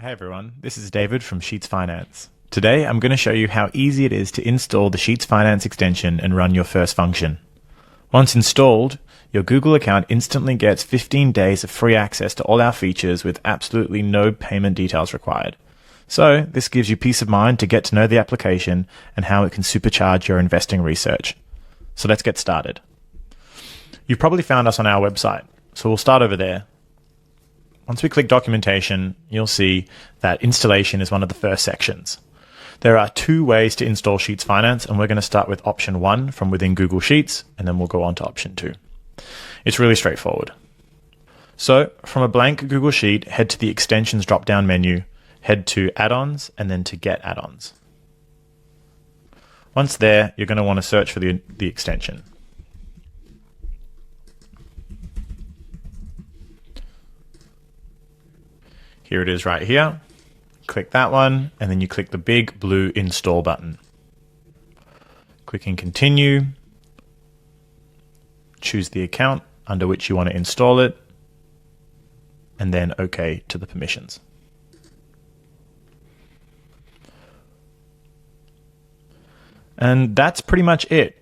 Hey everyone, this is David from SheetsFinance. Today I'm going to show you how easy it is to install the SheetsFinance extension and run your first function. Once installed, your Google account instantly gets 15 days of free access to all our features with absolutely no payment details required. So this gives you peace of mind to get to know the application and how it can supercharge your investing research. So let's get started. You've probably found us on our website, so we'll start over there. Once we click documentation, you'll see that installation is one of the first sections. There are two ways to install SheetsFinance, and we're going to start with option 1 from within Google Sheets, and then we'll go on to option 2. It's really straightforward. So from a blank Google Sheet, head to the extensions drop-down menu, head to add-ons, and then to get add-ons. Once there, you're going to want to search for the extension. Here it is right here. Click that one, and then you click the big blue install button. Clicking continue. Choose the account under which you want to install it, and then OK to the permissions. And that's pretty much it.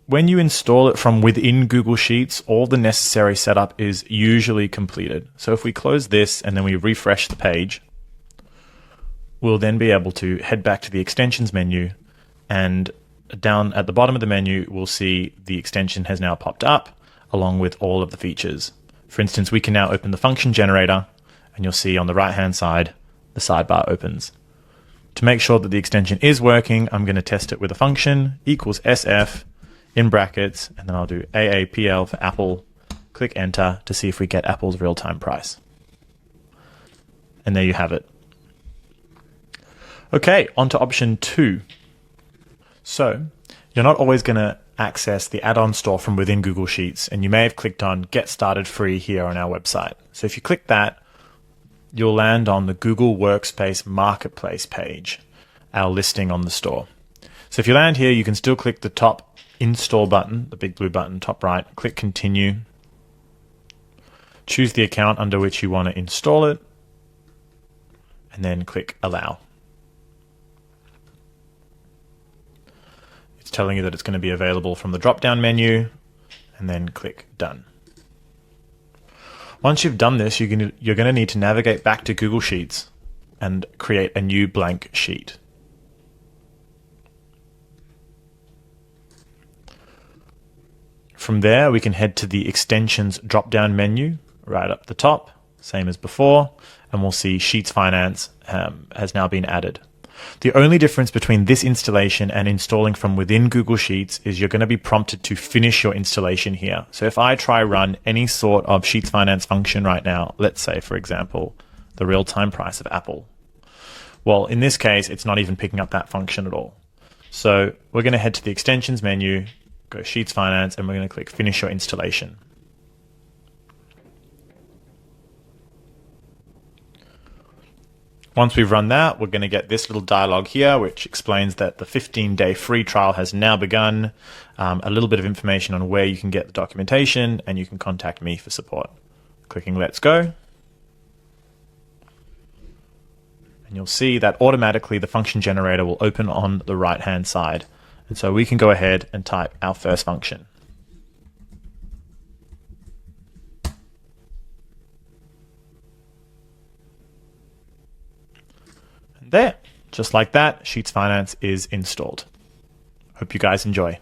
When you install it from within Google Sheets, all the necessary setup is usually completed. So if we close this and then we refresh the page, we'll then be able to head back to the extensions menu, and down at the bottom of the menu, we'll see the extension has now popped up along with all of the features. For instance, we can now open the function generator, and you'll see on the right-hand side, the sidebar opens. To make sure that the extension is working, I'm going to test it with a function equals SF in brackets, and then I'll do AAPL for Apple, click enter to see if we get Apple's real-time price. And there you have it. Okay, on to option 2. So, you're not always going to access the add-on store from within Google Sheets, and you may have clicked on Get Started Free here on our website. So if you click that, you'll land on the Google Workspace Marketplace page, our listing on the store. So if you land here, you can still click the top install button, the big blue button, top right, click continue, choose the account under which you want to install it, and then click allow. It's telling you that it's going to be available from the drop-down menu, and then click done. Once you've done this, you're going to need to navigate back to Google Sheets and create a new blank sheet. From there, we can head to the extensions drop-down menu right up the top, same as before, and we'll see SheetsFinance has now been added. The only difference between this installation and installing from within Google Sheets is you're going to be prompted to finish your installation here. So if I try run any sort of SheetsFinance function right now, let's say, for example, the real-time price of Apple. Well, in this case, it's not even picking up that function at all. So we're going to head to the extensions menu, go SheetsFinance, and we're going to click Finish Your Installation. Once we've run that, we're going to get this little dialog here, which explains that the 15-day free trial has now begun, a little bit of information on where you can get the documentation, and you can contact me for support. Clicking Let's Go. And you'll see that automatically the function generator will open on the right-hand side. And so we can go ahead and type our first function. And there, just like that, SheetsFinance is installed. Hope you guys enjoy.